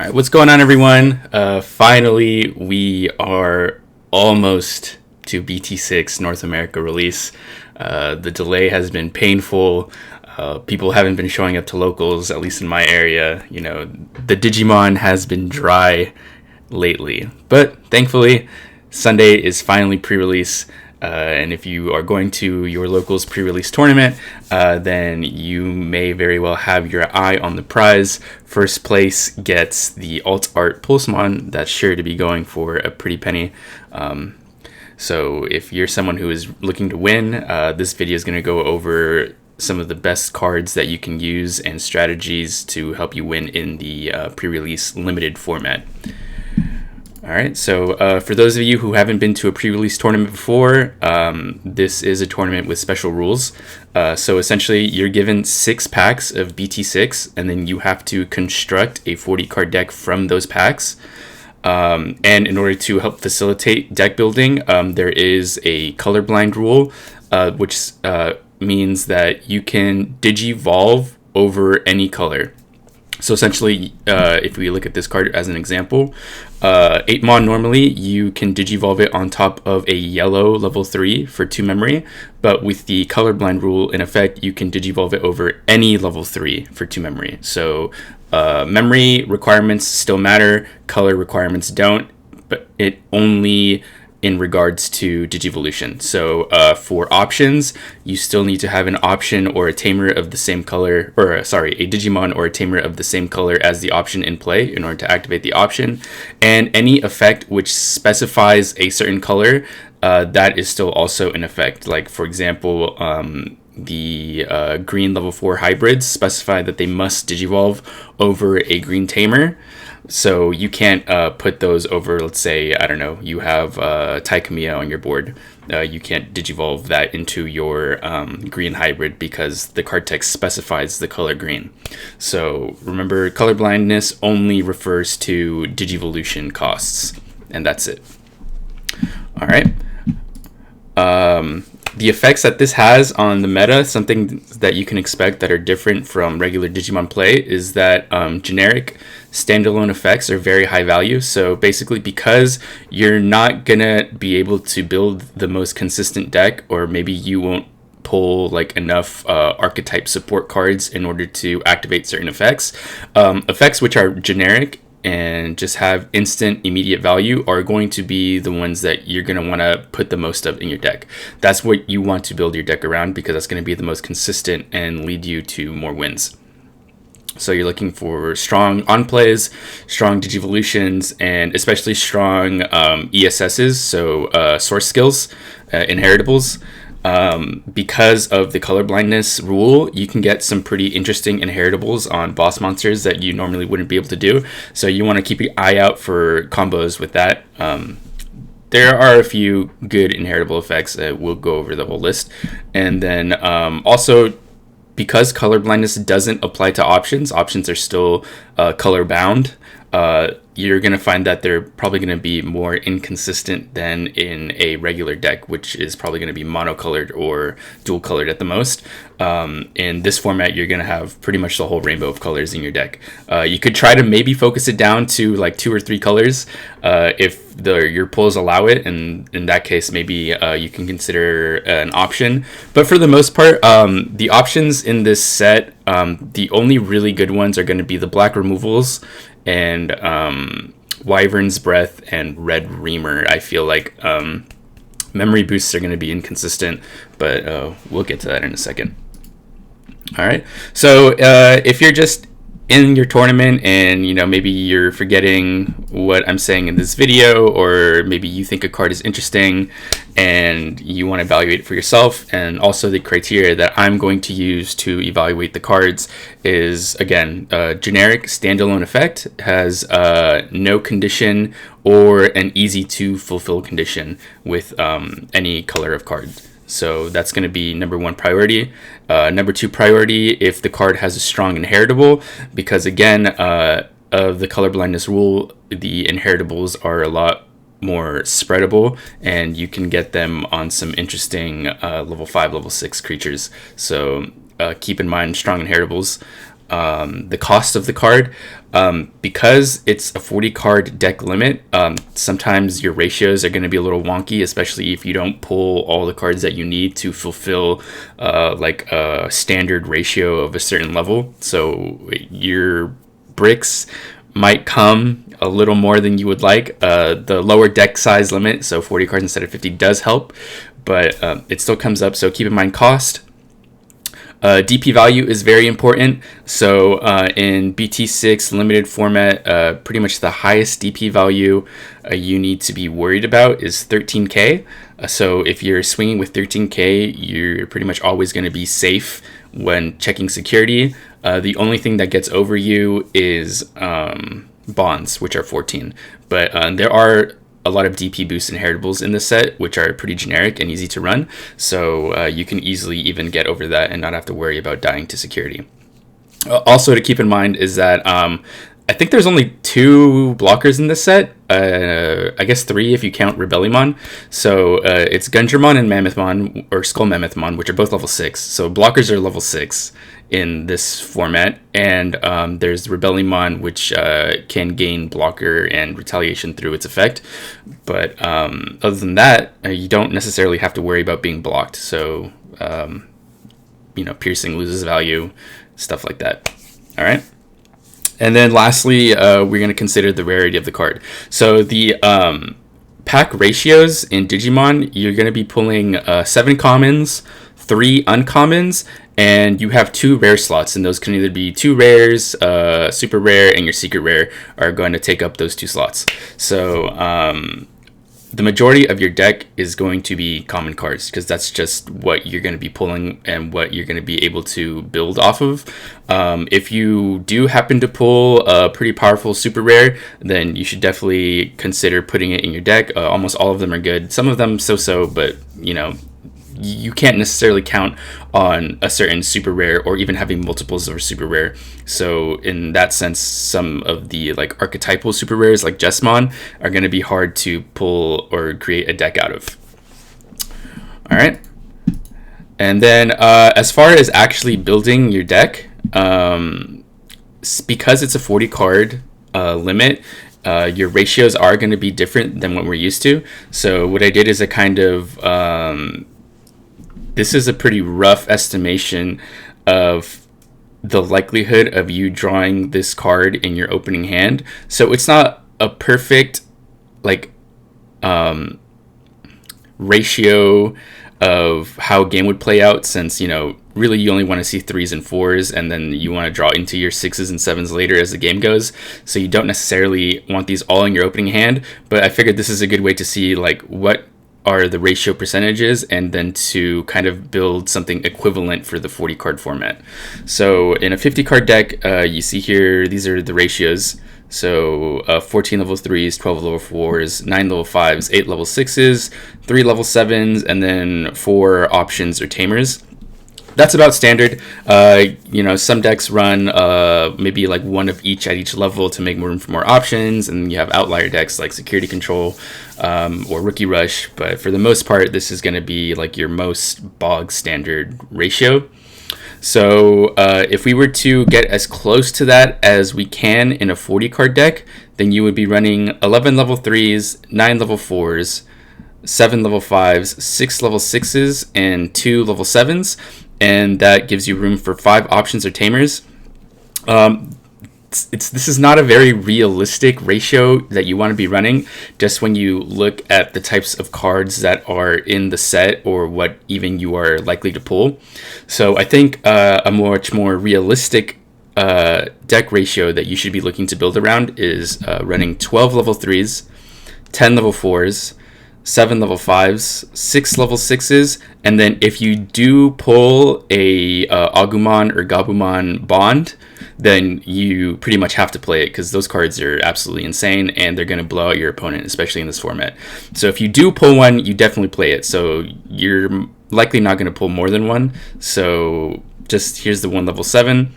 All right, what's going on, everyone? Finally, we are almost to BT6 North America release. The delay has been painful. People haven't been showing up to locals, at least in my area. You know, the Digimon has been dry lately, but thankfully, Sunday is finally pre-release. And if you are going to your local's pre-release tournament, then you may very well have your eye on the prize. First place gets the alt art Pulsemon. That's sure to be going for a pretty penny. So if you're someone who is looking to win, this video is going to go over some of the best cards that you can use and strategies to help you win in the pre-release limited format. All right, so for those of you who haven't been to a pre-release tournament before, this is a tournament with special rules. So essentially, you're given 6 packs of BT6, and then you have to construct a 40-card deck from those packs. And in order to help facilitate deck building, there is a colorblind rule, which means that you can digivolve over any color. So essentially, if we look at this card as an example, 8mon normally, you can digivolve it on top of a yellow level 3 for 2 memory, but with the colorblind rule in effect, you can digivolve it over any level 3 for 2 memory. So memory requirements still matter, color requirements don't, but it only in regards to Digivolution. So for options, you still need to have an option or a tamer of the same color, or a Digimon or a tamer of the same color as the option in play in order to activate the option. And any effect which specifies a certain color, that is still also in effect. Like, for example, the green level 4 hybrids specify that they must digivolve over a green tamer. So you can't put those over, let's say, I don't know, you have Taikamiya on your board. You can't digivolve that into your green hybrid because the card text specifies the color green. So remember, color blindness only refers to Digivolution costs, and that's it. All right. The effects that this has on the meta, something that you can expect that are different from regular Digimon play, is that generic standalone effects are very high value. So basically, because you're not gonna be able to build the most consistent deck, or maybe you won't pull like enough archetype support cards in order to activate certain effects, effects which are generic and just have instant immediate value are going to be the ones that you're going to want to put the most of in your deck. That's what you want to build your deck around, because that's going to be the most consistent and lead you to more wins. So you're looking for strong on plays, strong Digivolutions, and especially strong ESSs, so source skills, inheritables. Because of the color blindness rule, you can get some pretty interesting inheritables on boss monsters that you normally wouldn't be able to do. So you want to keep your eye out for combos with that. There are a few good inheritable effects. We'll go over the whole list. And then also, because color blindness doesn't apply to options are still color bound. You're going to find that they're probably going to be more inconsistent than in a regular deck, which is probably going to be monocolored or dual colored at the most. In this format, you're going to have pretty much the whole rainbow of colors in your deck. You could try to maybe focus it down to like 2 or 3 colors if your pulls allow it, and in that case, maybe you can consider an option. But for the most part, the options in this set, the only really good ones are going to be the black removals and Wyvern's Breath and Red Reamer. I feel like memory boosts are going to be inconsistent, but we'll get to that in a second. All right, so if you're just in your tournament and maybe you're forgetting what I'm saying in this video, or maybe you think a card is interesting and you want to evaluate it for yourself, and also the criteria that I'm going to use to evaluate the cards is, again, generic standalone effect, has no condition or an easy to fulfill condition with any color of card. So that's going to be number 1 priority. Number 2 priority, if the card has a strong inheritable, because again, of the color blindness rule, the inheritables are a lot more spreadable, and you can get them on some interesting level 5, level 6 creatures. So keep in mind strong inheritables. the cost of the card. Because it's a 40 card deck limit, sometimes your ratios are going to be a little wonky, especially if you don't pull all the cards that you need to fulfill like a standard ratio of a certain level. So your bricks might come a little more than you would like. The lower deck size limit, so 40 cards instead of 50, does help, but it still comes up. So keep in mind cost. DP value is very important. So in BT6 limited format, pretty much the highest DP value you need to be worried about is 13k. So if you're swinging with 13k, you're pretty much always going to be safe when checking security. The only thing that gets over you is bonds, which are 14. But there are a lot of DP boost inheritables in this set, which are pretty generic and easy to run. So you can easily even get over that and not have to worry about dying to security. Also to keep in mind is that I think there's only 2 blockers in this set. I guess 3 if you count Rebellion. So it's Gundramon and Mammothmon, or Skull Mammothmon, which are both level 6. So blockers are level 6 in this format, and there's Rebellion, which can gain blocker and retaliation through its effect. But other than that, you don't necessarily have to worry about being blocked. So piercing loses value, stuff like that. All right. And then lastly, we're going to consider the rarity of the card. So the pack ratios in Digimon, you're going to be pulling 7 commons, 3 uncommons, and you have 2 rare slots, and those can either be 2 rares, super rare, and your secret rare are going to take up those 2 slots. So the majority of your deck is going to be common cards, because that's just what you're going to be pulling and what you're going to be able to build off of. If you do happen to pull a pretty powerful super rare, then you should definitely consider putting it in your deck. Almost all of them are good. Some of them so-so, but you can't necessarily count on a certain super rare or even having multiples of a super rare. So in that sense, some of the like archetypal super rares like Jesmon are going to be hard to pull or create a deck out of. All right. And then as far as actually building your deck, because it's a 40 card limit, your ratios are going to be different than what we're used to. So what I did is I kind of this is a pretty rough estimation of the likelihood of you drawing this card in your opening hand. So it's not a perfect ratio of how a game would play out, since really you only want to see 3s and 4s, and then you want to draw into your 6s and 7s later as the game goes. So you don't necessarily want these all in your opening hand, but I figured this is a good way to see what are the ratio percentages, and then to kind of build something equivalent for the 40 card format. So in a 50 card deck, you see here, these are the ratios. So 14 level 3s, 12 level 4s, 9 level 5s, 8 level 6s, 3 level 7s, and then 4 options or tamers. That's about standard. Some decks run maybe like 1 of each at each level to make room for more options, and you have outlier decks like Security Control or Rookie Rush. But for the most part, this is going to be like your most bog standard ratio. So if we were to get as close to that as we can in a 40 card deck, then you would be running 11 level 3s, 9 level 4s, 7 level 5s, 6 level 6s, and 2 level 7s. And that gives you room for 5 options or tamers. This is not a very realistic ratio that you want to be running, just when you look at the types of cards that are in the set or what even you are likely to pull. So I think a much more realistic deck ratio that you should be looking to build around is running 12 level 3s, 10 level 4s, 7 level 5s, 6 level 6s, and then if you do pull a Agumon or Gabumon bond, then you pretty much have to play it, because those cards are absolutely insane and they're going to blow out your opponent, especially in this format. So if you do pull one, you definitely play it. So you're likely not going to pull more than one. So just here's the one level 7.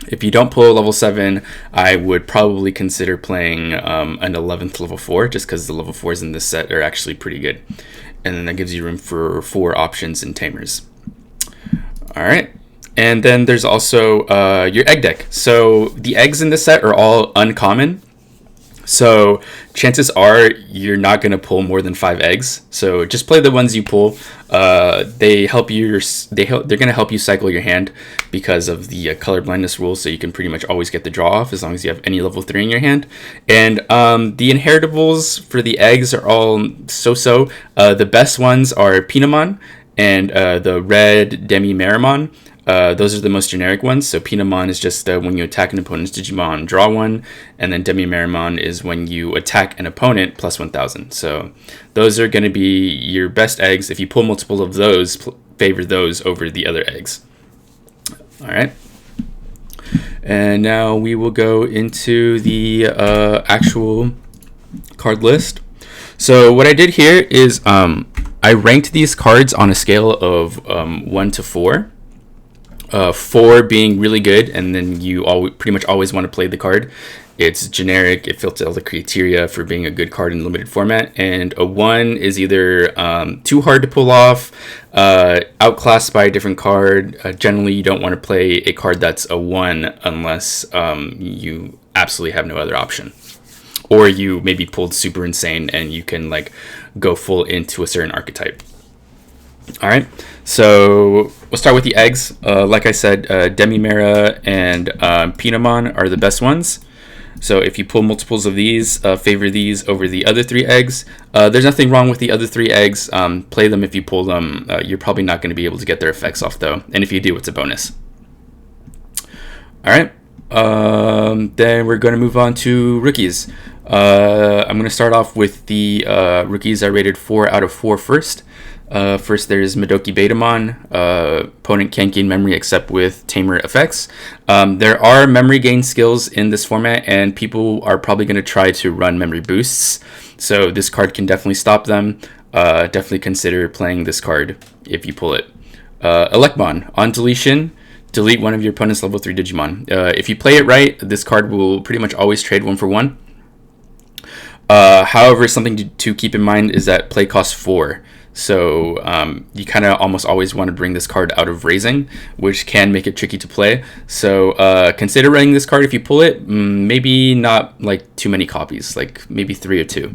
If you don't pull a level 7, I would probably consider playing an 11th level 4, just because the level 4s in this set are actually pretty good. And then that gives you room for 4 options and tamers. All right. And then there's also your egg deck. So the eggs in this set are all uncommon. So chances are you're not going to pull more than 5 eggs. So just play the ones you pull. They help you. They're going to help you cycle your hand because of the color blindness rule. So you can pretty much always get the draw off as long as you have any level 3 in your hand. And the inheritables for the eggs are all so-so. The best ones are Pinamon and the red Demi-Meramon. Those are the most generic ones. So Pinamon is just when you attack an opponent's Digimon, draw one. And then Demi-Meramon is when you attack an opponent plus 1000. So those are going to be your best eggs. If you pull multiple of those, favor those over the other eggs. All right. And now we will go into the actual card list. So what I did here is I ranked these cards on a scale of 1 to 4. 4 being really good, and then you pretty much always want to play the card. It's generic, it fills all the criteria for being a good card in limited format. And a 1 is either too hard to pull off, outclassed by a different card. Generally, you don't want to play a card that's a 1 unless you absolutely have no other option. Or you maybe pulled super insane and you can like go full into a certain archetype. All right, so we'll start with the eggs. Like I said, Demi-Mera and Pinamon are the best ones. So if you pull multiples of these, favor these over the other 3 eggs. There's nothing wrong with the other 3 eggs. Play them if you pull them. You're probably not going to be able to get their effects off though. And if you do, it's a bonus. All right, then we're going to move on to rookies. I'm going to start off with the rookies I rated 4 out of 4 first. First, there's Madoki Betamon. Opponent can't gain memory except with Tamer effects. There are memory gain skills in this format, and people are probably going to try to run memory boosts. So this card can definitely stop them. Definitely consider playing this card if you pull it. Electmon. On deletion, delete one of your opponent's level 3 Digimon. If you play it right, this card will pretty much always trade 1 for 1. However, something to keep in mind is that play costs 4. So you kind of almost always want to bring this card out of raising, which can make it tricky to play. So consider running this card if you pull it. Maybe not like too many copies, like maybe 3 or 2.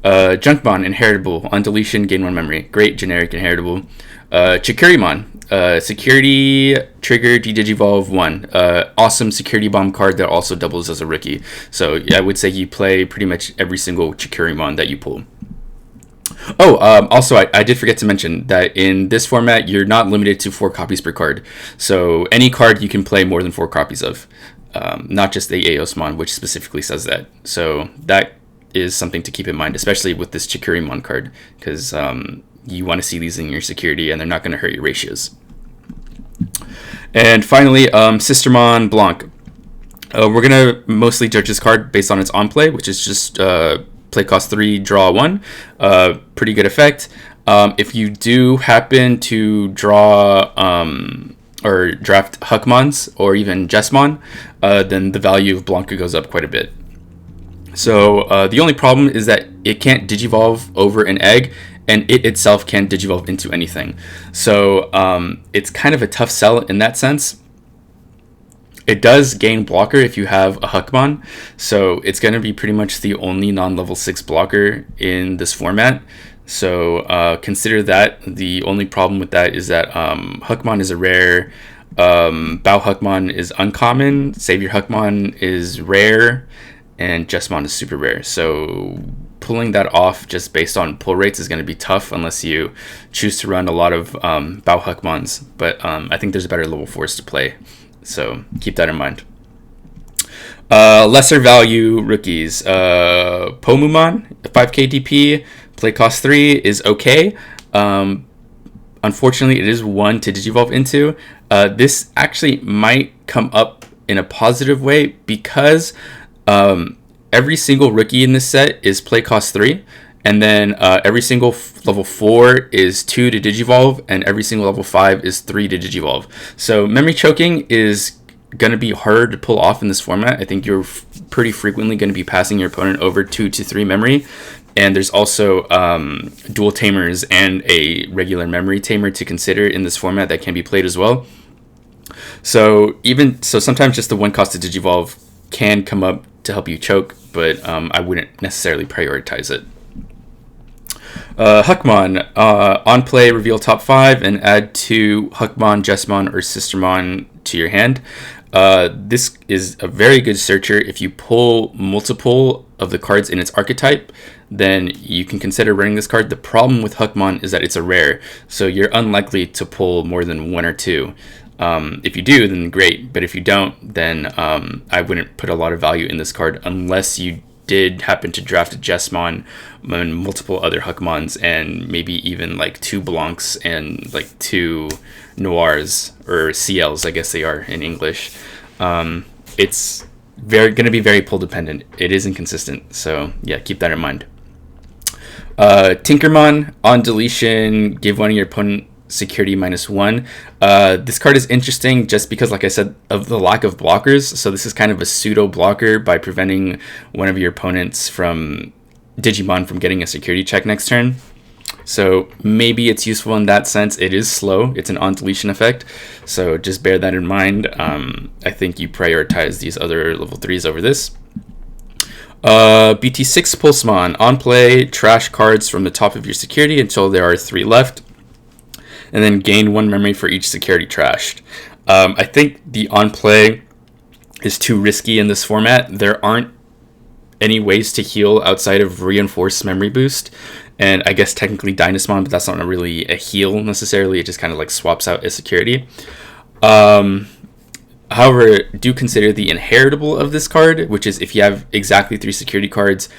Junkmon, inheritable. On deletion, gain 1 memory. Great, generic, inheritable. Chikurimon, security, trigger, de-digivolve 1. Awesome security bomb card that also doubles as a rookie. So I would say you play pretty much every single Chikurimon that you pull. Oh, also, I did forget to mention that in this format, you're not limited to 4 copies per card. So any card you can play more than 4 copies of, not just the Aosmon, which specifically says that. So that is something to keep in mind, especially with this Chikurimon card, because you want to see these in your security, and they're not going to hurt your ratios. And finally, Sistermon Blanc. We're going to mostly judge this card based on its on-play, which is just... play cost 3, draw 1. Pretty good effect. If you do happen to draw or draft Huckmons or even Jessmon, then the value of Blanca goes up quite a bit. So the only problem is that it can't digivolve over an egg, and it itself can't digivolve into anything. So it's kind of a tough sell in that sense. It does gain blocker if you have a Huckmon, so it's going to be pretty much the only non-level 6 blocker in this format. So consider that. The only problem with that is that Huckmon is a rare, Bao Huckmon is uncommon, Savior Huckmon is rare, and Jessmon is super rare. So pulling that off just based on pull rates is going to be tough unless you choose to run a lot of Bao Huckmons. But I think there's better level 4s to play. So keep that in mind. Lesser value rookies. Pomumon, 5k DP, play cost 3 is okay. Unfortunately, it is 1 to digivolve into. This actually might come up in a positive way because every single rookie in this set is play cost 3. And then every single level 4 is 2 to digivolve, and every single level 5 is 3 to digivolve. So memory choking is going to be hard to pull off in this format. I think you're pretty frequently going to be passing your opponent over 2 to 3 memory. And there's also dual tamers and a regular memory tamer to consider in this format that can be played as well. So sometimes just the one cost of Digivolve can come up to help you choke, but I wouldn't necessarily prioritize it. Huckmon, on play, reveal top 5 and add 2 Huckmon, Jessmon, or Sistermon to your hand. This is a very good searcher. If you pull multiple of the cards in its archetype, then you can consider running this card. The problem with Huckmon is that it's a rare, so you're unlikely to pull more than 1 or 2. If you do, then great, but if you don't, then I wouldn't put a lot of value in this card unless you did happen to draft a Jessmon and multiple other Huckmons, and maybe even like 2 Blancs and like 2 Noirs, or CLs, I guess they are in English. It's going to be very pull dependent. It is inconsistent, so yeah, keep that in mind. Tinkermon, on deletion, give one of your opponent security -1. This card is interesting just because, like I said, of the lack of blockers. So this is kind of a pseudo blocker by preventing one of your opponents from Digimon from getting a security check next turn. So maybe it's useful in that sense. It is slow. It's an on deletion effect, so just bear that in mind. I think you prioritize these other level 3s over this. BT6 Pulsemon, on play, trash cards from the top of your security until there are 3 left, and then gain 1 memory for each security trashed. I think the on play is too risky in this format. There aren't any ways to heal outside of reinforced memory boost, and I guess technically Dynasmon, but that's not really a heal necessarily. It just kind of like swaps out a security. However, do consider the inheritable of this card, which is if you have exactly 3 security cards,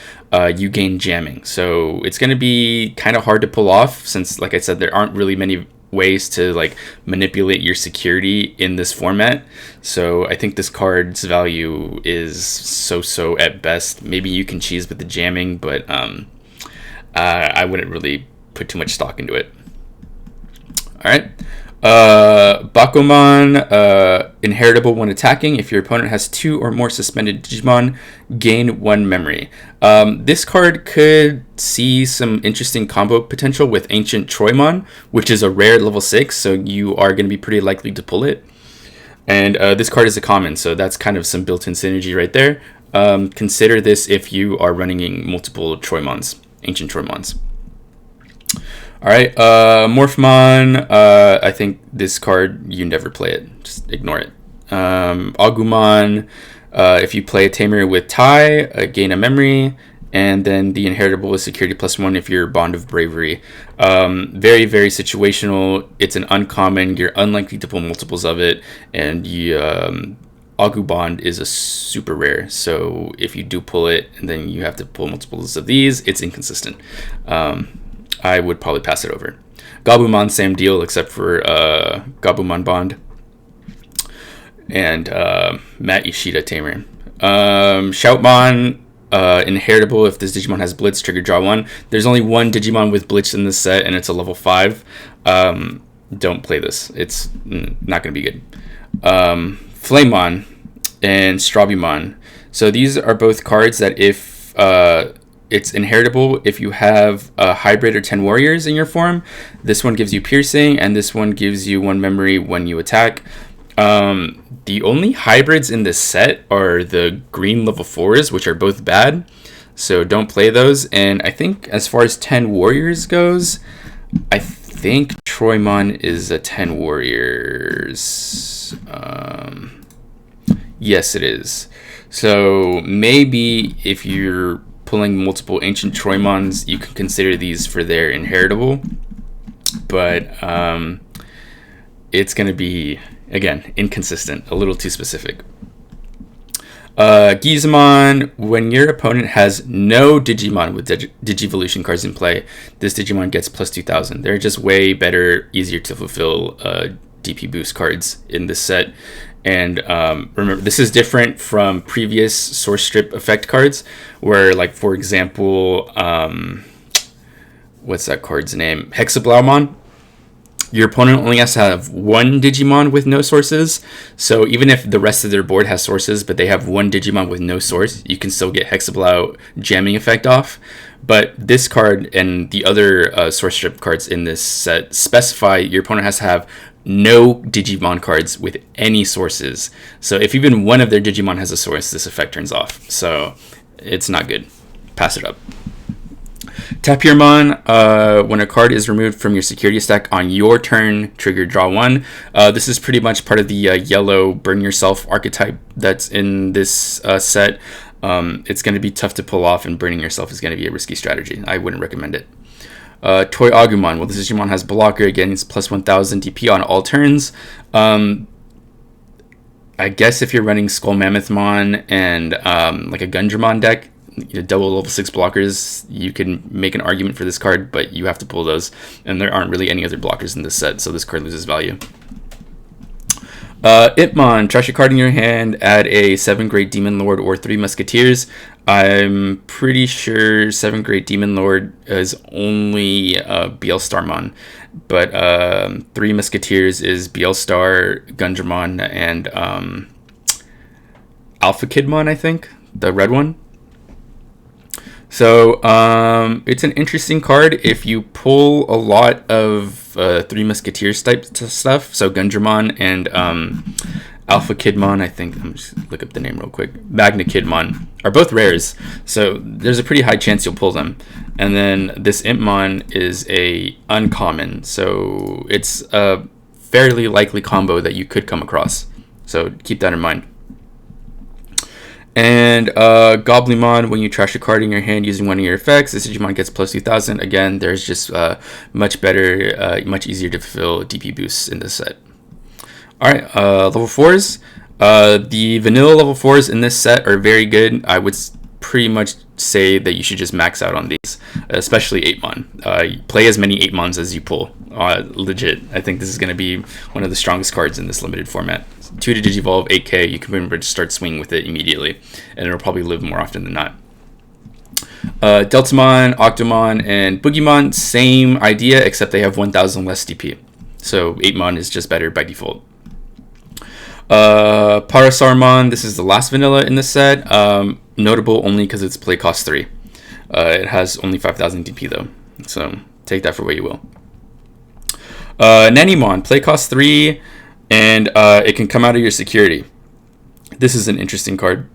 you gain jamming. So it's going to be kind of hard to pull off since, like I said, there aren't really many ways to like manipulate your security in this format. So I think this card's value is so at best. Maybe you can cheese with the jamming, but I wouldn't really put too much stock into it. All right. Bakumon, inheritable when attacking. If your opponent has 2 or more suspended Digimon, gain 1 memory. This card could see some interesting combo potential with Ancient Troymon, which is a rare level 6, so you are going to be pretty likely to pull it. And this card is a common, so that's kind of some built-in synergy right there. Consider this if you are running multiple Troymons, Ancient Troymons. Alright, Morphmon, I think this card, you never play it. Just ignore it. Agumon, if you play a Tamer with tie, gain a memory, and then the inheritable is security +1 if you're Bond of Bravery. Very, very situational. It's an uncommon. You're unlikely to pull multiples of it, and Agu Bond is a super rare, so if you do pull it, and then you have to pull multiples of these, it's inconsistent. I would probably pass it over. Gabumon, same deal, except for Gabumon Bond. And Matt Ishida Tamer. Shoutmon, inheritable if this Digimon has Blitz, trigger draw 1. There's only 1 Digimon with Blitz in this set, and it's a level 5. Don't play this. It's not going to be good. Flamemon and Strabumon. So these are both cards that if it's inheritable if you have a hybrid or 10 warriors in your form. This one gives you piercing, and this one gives you 1 memory when you attack. The only hybrids in this set are the green level 4s, which are both bad, so don't play those. And I think as far as 10 warriors goes, I think Troymon is a 10 warriors. Yes, it is. So maybe if you're pulling multiple Ancient Troymons, you can consider these for their inheritable, but it's going to be, again, inconsistent, a little too specific. Gizmon, when your opponent has no Digimon with Digivolution cards in play, this Digimon gets plus 2,000. They're just way better, easier to fulfill DP boost cards in this set. And remember, this is different from previous Source Strip effect cards, where, like, for example, what's that card's name? Hexablaumon. Your opponent only has to have 1 Digimon with no sources. So even if the rest of their board has sources, but they have 1 Digimon with no source, you can still get Hexablau jamming effect off. But this card and the other Source Strip cards in this set specify your opponent has to have no Digimon cards with any sources. So if even one of their Digimon has a source, this effect turns off. So it's not good. Pass it up. Tap your Mon. When a card is removed from your security stack on your turn, trigger draw one. This is pretty much part of the yellow burn yourself archetype that's in this set. It's going to be tough to pull off, and burning yourself is going to be a risky strategy. I wouldn't recommend it. Toy Agumon. Well, this Digimon has blocker, against plus 1000 DP on all turns. I guess if you're running Skull Mammothmon and like a Gundramon deck, double level 6 blockers, you can make an argument for this card, but you have to pull those, and there aren't really any other blockers in this set, so this card loses value. Ipmon, trash a card in your hand, add a 7th grade Demon Lord or 3 Musketeers. I'm pretty sure 7th grade Demon Lord is only BL Starmon, but 3 Musketeers is BL Star, Gundramon, and Alpha Kidmon, I think, the red one. So it's an interesting card if you pull a lot of 3 Musketeers type stuff. So Gundramon and Alpha Kidmon, I think, I'm just look up the name real quick. Magna Kidmon are both rares, so there's a pretty high chance you'll pull them. And then this Impmon is a uncommon, so it's a fairly likely combo that you could come across. So keep that in mind. And Goblimon, when you trash a card in your hand using one of your effects, this Digimon gets plus 2000. Again, there's just much better, much easier to fulfill DP boosts in this set. Alright, level 4s. The vanilla level 4s in this set are very good. I would pretty much say that you should just max out on these, especially 8mon. Play as many 8mons as you pull. Legit, I think this is going to be one of the strongest cards in this limited format. 2 to Digivolve, 8k, you can remember to start swinging with it immediately, and it'll probably live more often than not. Deltamon, Octomon, and Boogiemon, same idea, except they have 1000 less DP. So 8mon is just better by default. Parasarmon, this is the last vanilla in this set. Notable only because it's play cost 3. It has only 5000 DP though, so take that for what you will. Nanimon, play cost 3, and it can come out of your security. This is an interesting card.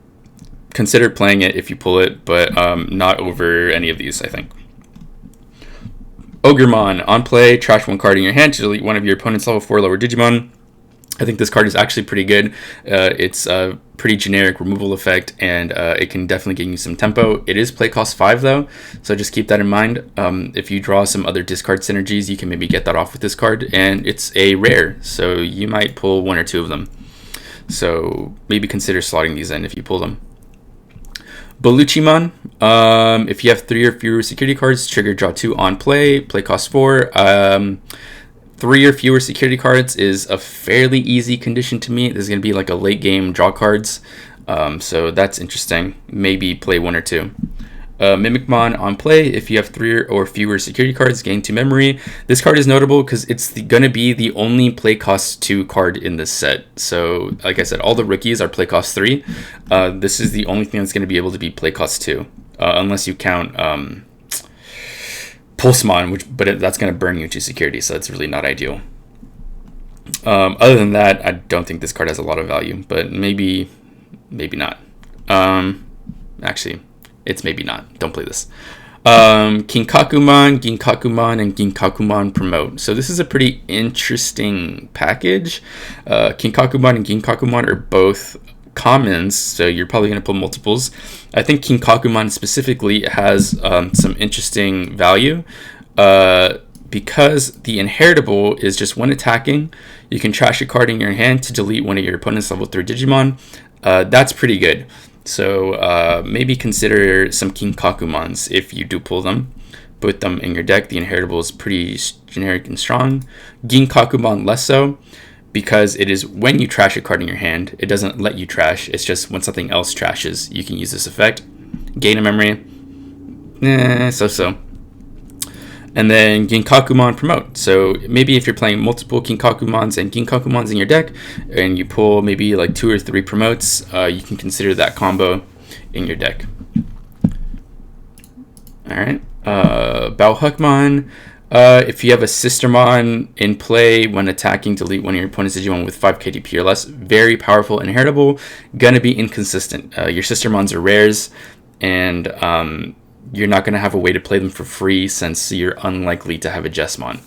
Consider playing it if you pull it, but not over any of these, I think. Ogremon, on play, trash one card in your hand to delete one of your opponent's level 4 lower Digimon. I think this card is actually pretty good. It's a pretty generic removal effect, and it can definitely gain you some tempo. It is play cost 5 though, so just keep that in mind. If you draw some other discard synergies, you can maybe get that off with this card, and it's a rare, so you might pull 1 or 2 of them. So maybe consider slotting these in if you pull them. Boluchimon, if you have 3 or fewer security cards, trigger draw 2 on play, play cost 4. 3 or fewer security cards is a fairly easy condition to meet. This is going to be like a late game draw cards, so that's interesting. Maybe play 1 or 2. Mimicmon on play, if you have 3 or fewer security cards, gain 2 memory. This card is notable because it's going to be the only play cost 2 card in this set. So like I said, all the rookies are play cost 3. This is the only thing that's going to be able to be play cost 2, unless you count Pulsemon, but that's going to burn you to security, so it's really not ideal. Other than that, I don't think this card has a lot of value, but maybe not. Actually, it's maybe not. Don't play this. Ginkakumon, and Ginkakumon promote. So this is a pretty interesting package. Ginkakumon and Ginkakumon are both commons, so you're probably going to pull multiples. I think Ginkakumon specifically has some interesting value because the inheritable is just 1 attacking. You can trash a card in your hand to delete one of your opponent's level 3 Digimon. That's pretty good. So maybe consider some Ginkakumons if you do pull them. Put them in your deck. The inheritable is pretty generic and strong. Ginkakumon less so, because it is when you trash a card in your hand, it doesn't let you trash. It's just when something else trashes, you can use this effect. Gain a memory, so-so. And then Ginkakumon promote. So maybe if you're playing multiple Ginkakumons and Ginkakumons in your deck, and you pull maybe like 2 or 3 promotes, you can consider that combo in your deck. All right, Bauhukmon. If you have a Sistermon in play when attacking, delete one of your opponent's Digimon with 5 KDP or less. Very powerful, inheritable, gonna be inconsistent. Your Sistermons are rares, and you're not gonna have a way to play them for free since you're unlikely to have a Jesmon.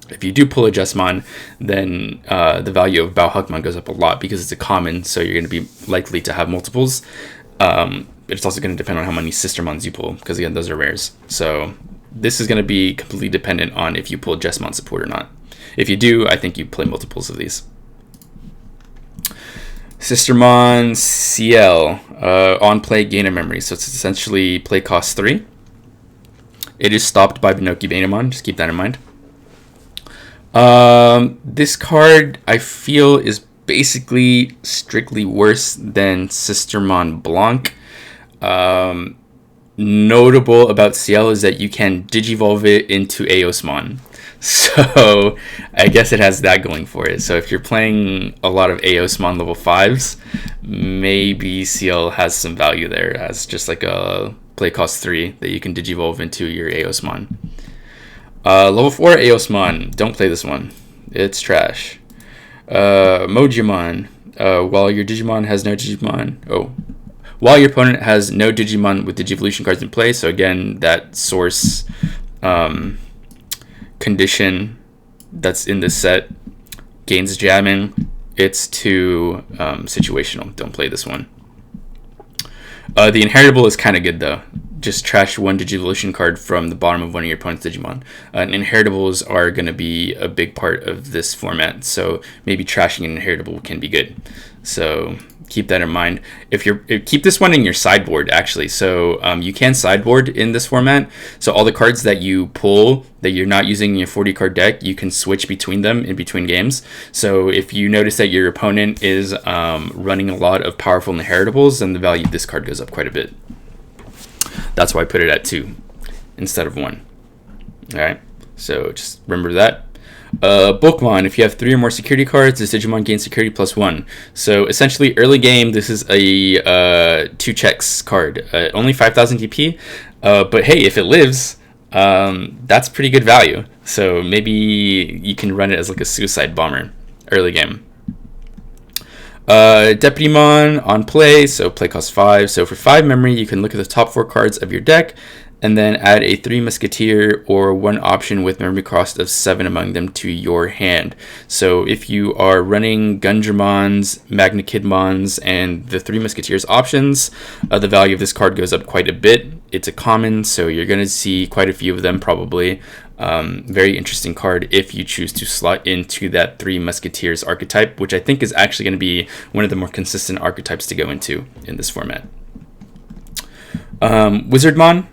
If you do pull a Jesmon, then the value of Bauhakmon goes up a lot because it's a common, so you're going to be likely to have multiples. But it's also going to depend on how many Sistermons you pull, because again, those are rares. So this is going to be completely dependent on if you pull Jesmon support or not. If you do, I think you play multiples of these. Sistermon CL, on play, gain a memory. So it's essentially play cost 3. It is stopped by Binoki Banemon, just keep that in mind. This card I feel is basically strictly worse than Sistermon Blanc. Notable about CL is that you can digivolve it into Eosmon. So I guess it has that going for it. So if you're playing a lot of Eosmon level 5s, maybe CL has some value there as just like a play cost 3 that you can digivolve into your Eosmon. Level 4 Eosmon, don't play this one. It's trash. Mojimon, while your Digimon has no Digimon. While your opponent has no Digimon with Digivolution cards in play, so again, that source condition that's in this set gains jamming. It's too situational. Don't play this one. The Inheritable is kind of good though. Just trash one Digivolution card from the bottom of one of your opponent's Digimon. And Inheritables are going to be a big part of this format, so maybe trashing an Inheritable can be good. So keep that in mind. Keep this one in your sideboard actually. So you can sideboard in this format. So all the cards that you pull that you're not using in your 40 card deck, you can switch between them in between games. So if you notice that your opponent is running a lot of powerful Inheritables, then the value of this card goes up quite a bit. That's why I put it at 2 instead of 1. Alright, so just remember that. Pokemon, if you have 3 or more security cards, this Digimon gains security +1. So essentially, early game, this is a 2 checks card. Only 5,000 DP, but hey, if it lives, that's pretty good value. So maybe you can run it as like a suicide bomber early game. Deputymon on play, so play cost 5. So for 5 memory, you can look at the top 4 cards of your deck and then add a 3 Musketeer or one option with memory cost of 7 among them to your hand. So if you are running Gundramons, Magnakidmons, and the 3 Musketeers options, the value of this card goes up quite a bit. It's a common, so you're going to see quite a few of them probably. Very interesting card if you choose to slot into that 3 Musketeers archetype, which I think is actually going to be one of the more consistent archetypes to go into in this format. Wizardmon,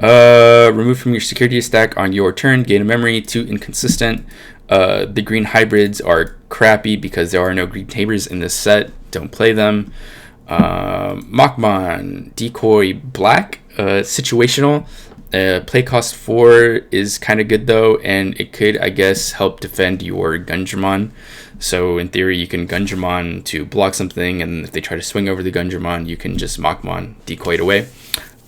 remove from your security stack on your turn, gain a memory, 2 inconsistent. The green hybrids are crappy because there are no green Tamers in this set. Don't play them. Machmon, decoy black, situational. Play cost 4 is kind of good though, and it could, I guess, help defend your Gundramon. So in theory, you can Gundramon to block something, and if they try to swing over the Gundramon, you can just Machmon, decoy it away.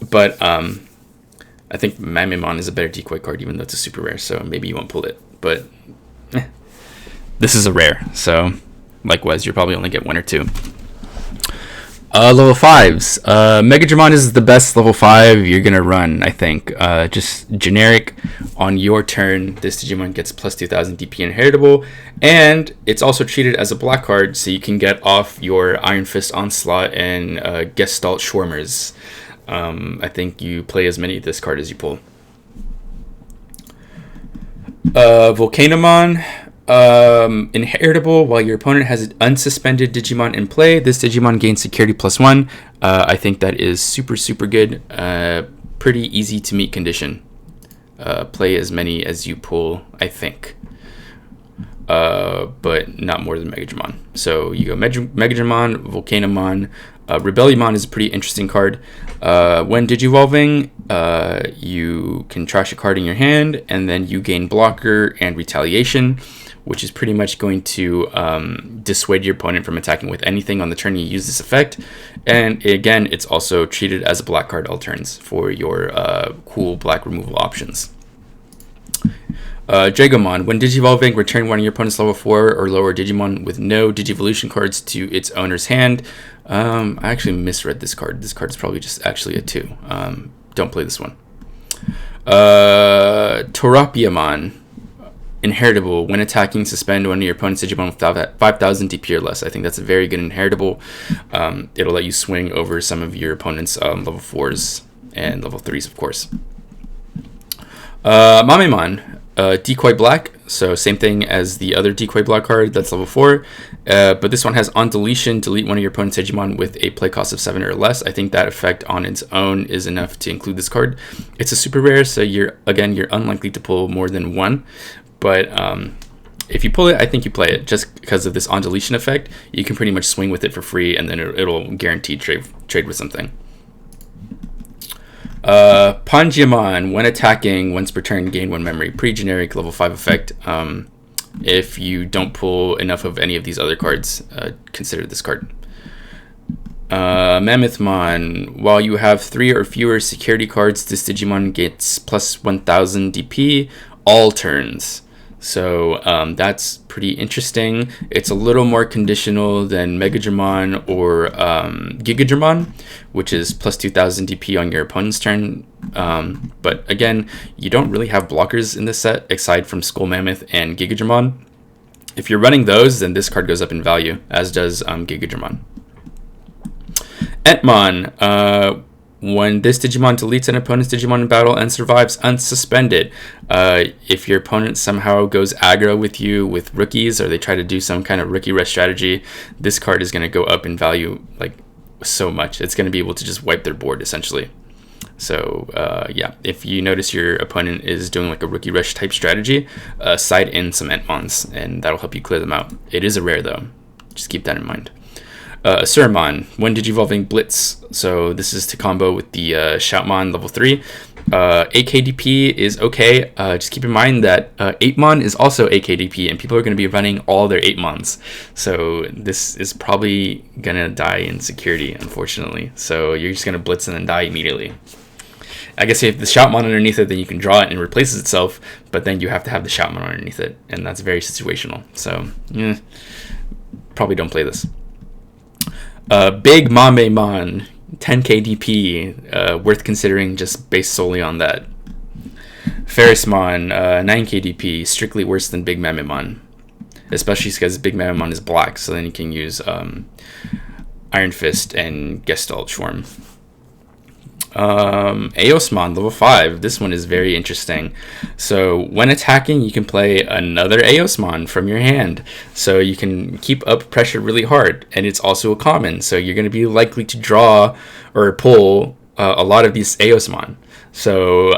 But I think Mamimon is a better decoy card, even though it's a super rare, so maybe you won't pull it. But this is a rare, so likewise, you'll probably only get 1 or 2. Level 5s. Megadramon is the best level 5 you're going to run, I think. Just generic. On your turn, this Digimon gets plus 2,000 DP inheritable. And it's also treated as a black card, so you can get off your Iron Fist Onslaught and Gestalt Schwarmers. I think you play as many of this card as you pull. Volcanomon. Inheritable while your opponent has an unsuspended Digimon in play. This Digimon gains security +1. I think that is super good. Pretty easy to meet condition. Play as many as you pull, I think. But not more than Megadramon. So you go Megadramon, Volcanomon. Rebelliomon is a pretty interesting card. When digivolving, you can trash a card in your hand, and then you gain blocker and retaliation, which is pretty much going to dissuade your opponent from attacking with anything on the turn you use this effect. And again, it's also treated as a black card all turns for your cool black removal options. Dragomon. When Digivolving, return one of your opponent's level 4 or lower Digimon with no Digivolution cards to its owner's hand. I actually misread this card. This card is probably just actually a 2. Don't play this one. Torapiamon. Inheritable. When attacking, suspend one of your opponent's Digimon with 5,000 DP or less. I think that's a very good inheritable. It'll let you swing over some of your opponent's level 4s and level 3s, of course. Mamemon. Decoy Black. So same thing as the other Decoy Black card. That's level 4. But this one has on deletion, delete one of your opponent's Digimon with a play cost of 7 or less. I think that effect on its own is enough to include this card. It's a super rare, so you're unlikely to pull more than one. But if you pull it, I think you play it. Just because of this on deletion effect, you can pretty much swing with it for free, and then it'll guarantee trade with something. Panjiamon. When attacking, once per turn, gain 1 memory. Pretty generic level 5 effect. If you don't pull enough of any of these other cards, consider this card. Mammothmon. While you have 3 or fewer security cards, this Digimon gets plus 1,000 DP all turns. So that's pretty interesting. It's a little more conditional than Megadramon or Gigadramon, which is plus 2,000 DP on your opponent's turn. But again, you don't really have blockers in this set aside from Skull Mammoth and Gigadramon. If you're running those, then this card goes up in value, as does Gigadramon. Entmon. When this Digimon deletes an opponent's Digimon in battle and survives unsuspended, if your opponent somehow goes aggro with you with rookies, or they try to do some kind of rookie rush strategy, this card is going to go up in value like so much. It's going to be able to just wipe their board essentially. So yeah, if you notice your opponent is doing like a rookie rush type strategy, side in some Entmons, and that'll help you clear them out. It is a rare though, just keep that in mind. Suramon. When Digivolving, Blitz. So this is to combo with the Shoutmon level 3. 8KDP is okay. Just keep in mind that 8mon is also 8KDP, and people are going to be running all their 8mons. So this is probably going to die in security, unfortunately. So you're just going to Blitz and then die immediately. I guess if the Shoutmon underneath it, then you can draw it and it replaces itself, but then you have to have the Shoutmon underneath it, and that's very situational. So, probably don't play this. Big Mamemon, 10k DP, worth considering just based solely on that. Ferrismon, 9k DP, strictly worse than Big Mamemon, especially because Big Mamemon is black, so then you can use Iron Fist and Gestalt Schwarm. Eosmon, level 5. This one is very interesting. So when attacking, you can play another Eosmon from your hand, so you can keep up pressure really hard, and it's also a common, so you're going to be likely to draw or pull a lot of these Eosmon. So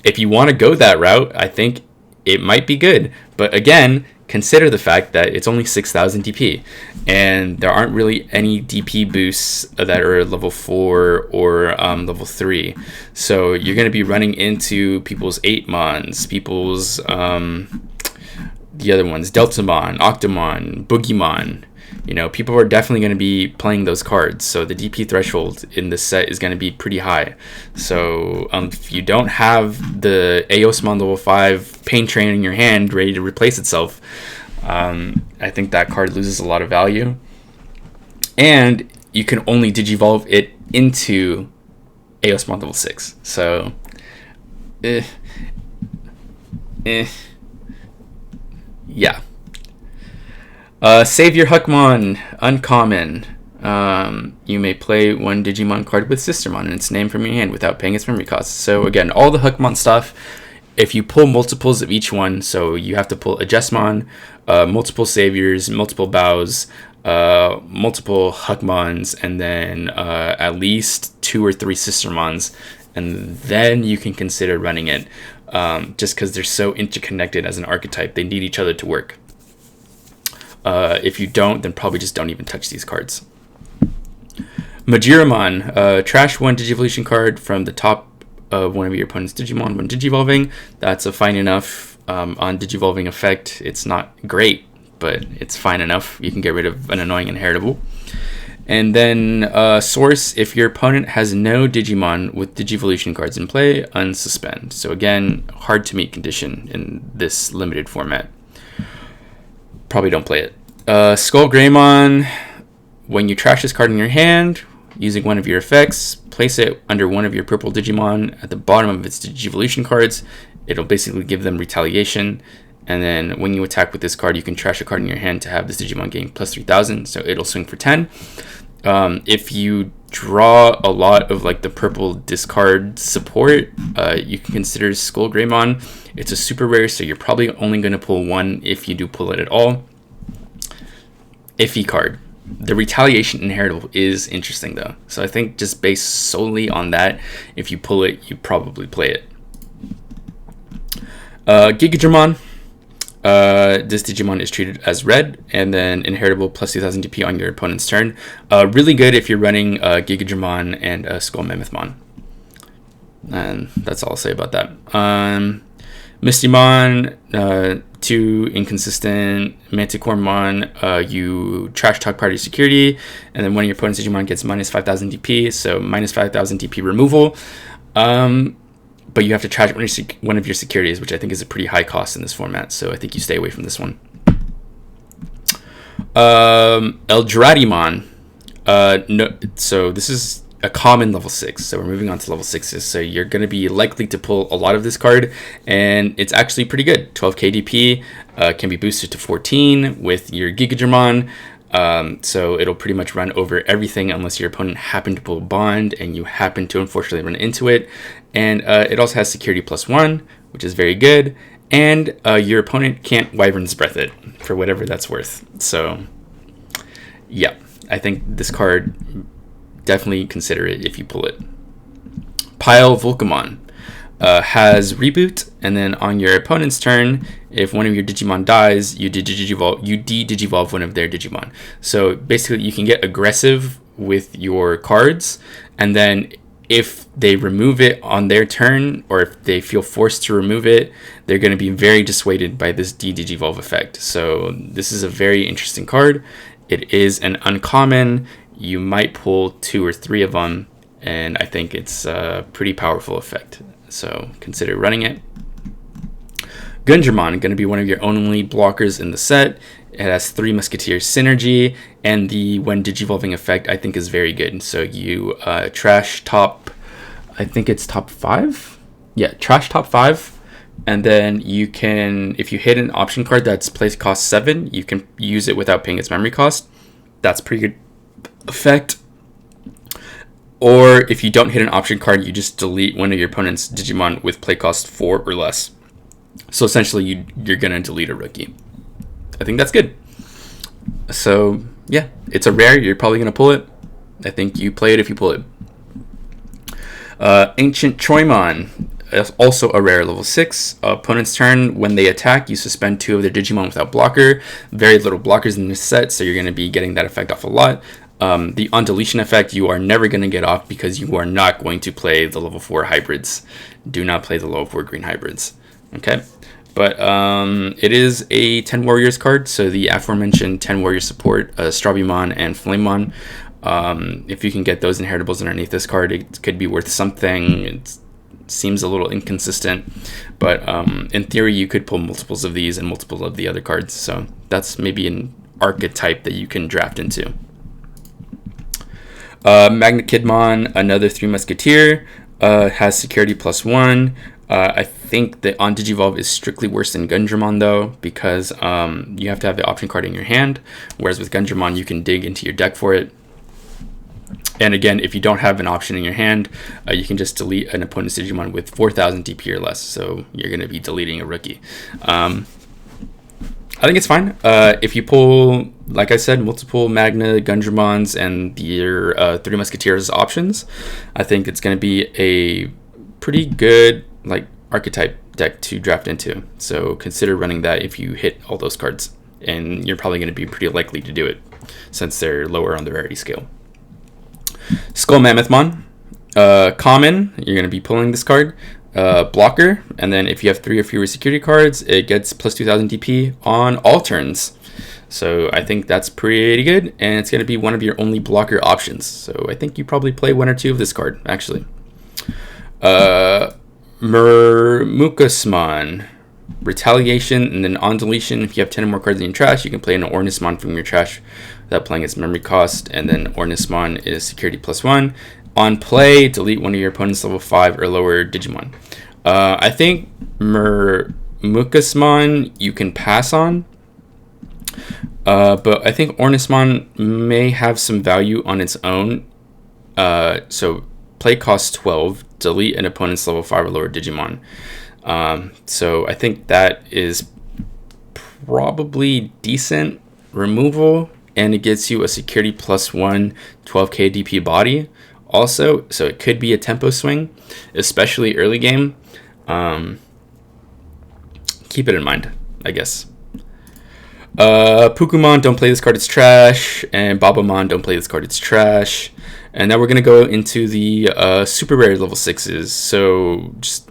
if you want to go that route, I think it might be good, but again, consider the fact that it's only 6,000 DP, and there aren't really any DP boosts that are level 4 or level 3. So you're going to be running into people's 8mons, people's the other ones, Deltamon, Octomon, Boogiemon. You know, people are definitely going to be playing those cards, so the DP threshold in this set is going to be pretty high. So if you don't have the Eosmon level 5 Pain Train in your hand ready to replace itself, I think that card loses a lot of value. And you can only Digivolve it into Eosmon level 6. So, yeah. Savior Huckmon, uncommon. You may play one Digimon card with Sistermon and its name from your hand without paying its memory costs. So again, all the Huckmon stuff, if you pull multiples of each one, so you have to pull a Jesmon, multiple Saviors, multiple Bows, multiple Huckmons, and then at least 2 or 3 Sistermons, and then you can consider running it. Just because they're so interconnected as an archetype, they need each other to work. If you don't, then probably just don't even touch these cards. Majiramon, trash 1 Digivolution card from the top of one of your opponent's Digimon when Digivolving. That's a fine enough on Digivolving effect. It's not great, but it's fine enough. You can get rid of an annoying inheritable. And then source, if your opponent has no Digimon with Digivolution cards in play, unsuspend. So again, hard to meet condition in this limited format. Probably don't play it. Skull Greymon, when you trash this card in your hand, using one of your effects, place it under one of your purple Digimon at the bottom of its Digivolution cards. It'll basically give them retaliation. And then when you attack with this card, you can trash a card in your hand to have this Digimon gain plus 3,000. So it'll swing for 10. If you draw a lot of like the purple discard support, you can consider Skull Greymon. It's a super rare, so you're probably only going to pull one if you do pull it at all. Iffy card. The retaliation inheritable is interesting though. So I think just based solely on that, if you pull it, you probably play it. Gigadramon. This Digimon is treated as red, and then inheritable plus 2,000 DP on your opponent's turn. Really good if you're running Gigadramon and Skull Mammothmon. And that's all I'll say about that. Mistymon, 2 inconsistent. Manticoremon, you trash talk party security, and then one of your opponent's Digimon gets minus 5,000 DP, so minus 5,000 DP removal. But you have to trash one of your securities, which I think is a pretty high cost in this format, so I think you stay away from this one. Eldratimon. No, so this is a common level 6, so we're moving on to level 6s. So you're going to be likely to pull a lot of this card, and it's actually pretty good. 12k DP, can be boosted to 14 with your Gigadramon. So it'll pretty much run over everything unless your opponent happened to pull a bond and you happen to unfortunately run into it. And it also has security +1, which is very good. And your opponent can't Wyvern's Breath it for whatever that's worth. So yeah, I think this card, definitely consider it if you pull it. Pile Volcamon has reboot, and then on your opponent's turn, if one of your Digimon dies, you de-digivolve one of their Digimon. So basically you can get aggressive with your cards, and then if they remove it on their turn, or if they feel forced to remove it, they're going to be very dissuaded by this de-digivolve effect. So this is a very interesting card. It is an uncommon. You might pull 2 or 3 of them, and I think it's a pretty powerful effect. So consider running it. Gundramon, going to be one of your only blockers in the set. It has 3 Musketeers synergy, and the when digivolving effect I think is very good. So you trash top, I think it's top 5? Yeah, trash top 5. And then you can, if you hit an option card that's place cost 7, you can use it without paying its memory cost. That's pretty good effect. Or if you don't hit an option card, you just delete one of your opponent's Digimon with play cost 4 or less. So essentially you're going to delete a rookie. I think that's good. So yeah, it's a rare. You're probably going to pull it. I think you play it if you pull it. Ancient Troymon, also a rare level 6. Opponent's turn, when they attack, you suspend 2 of their Digimon without blocker. Very little blockers in this set, so you're going to be getting that effect off a lot. The on deletion effect you are never going to get off because you are not going to play the level 4 hybrids. Do not play the level 4 green hybrids. Okay, but it is a 10 warriors card, so the aforementioned 10 warrior support, Strawbymon and Flamemon. If you can get those inheritables underneath this card, it could be worth something. It seems a little inconsistent, but in theory you could pull multiples of these and multiple of the other cards, so that's maybe an archetype that you can draft into. Magna Kidmon, another 3 Musketeer, has security +1. I think the on Digivolve is strictly worse than Gundramon though, because you have to have the option card in your hand, whereas with Gundramon you can dig into your deck for it. And again, if you don't have an option in your hand, you can just delete an opponent's Digimon with 4,000 DP or less, so you're going to be deleting a rookie. I think it's fine. If you pull, like I said, multiple Magna, Gundramons, and your 3 Musketeers options, I think it's going to be a pretty good like archetype deck to draft into. So consider running that if you hit all those cards, and you're probably going to be pretty likely to do it since they're lower on the rarity scale. Skull Mammothmon, common, you're going to be pulling this card. Blocker, and then if you have 3 or fewer security cards, it gets plus 2,000 DP on all turns. So I think that's pretty good, and it's going to be one of your only blocker options. So I think you probably play one or two of this card, actually. Murmukasmon. Retaliation, and then on deletion, if you have 10 or more cards in your trash, you can play an Ornismon from your trash without playing its memory cost, and then Ornismon is security +1. On play, delete one of your opponent's level 5 or lower Digimon. I think Murmukasmon you can pass on, but I think Ornismon may have some value on its own. So play cost 12, delete an opponent's level 5 or lower Digimon. So I think that is probably decent removal, and it gets you a security +1 12k DP body also, so it could be a tempo swing, especially early game. Keep it in mind, I guess. Pukumon, don't play this card, it's trash, and Babamon, don't play this card, it's trash. And now we're going to go into the super rare level 6s, so just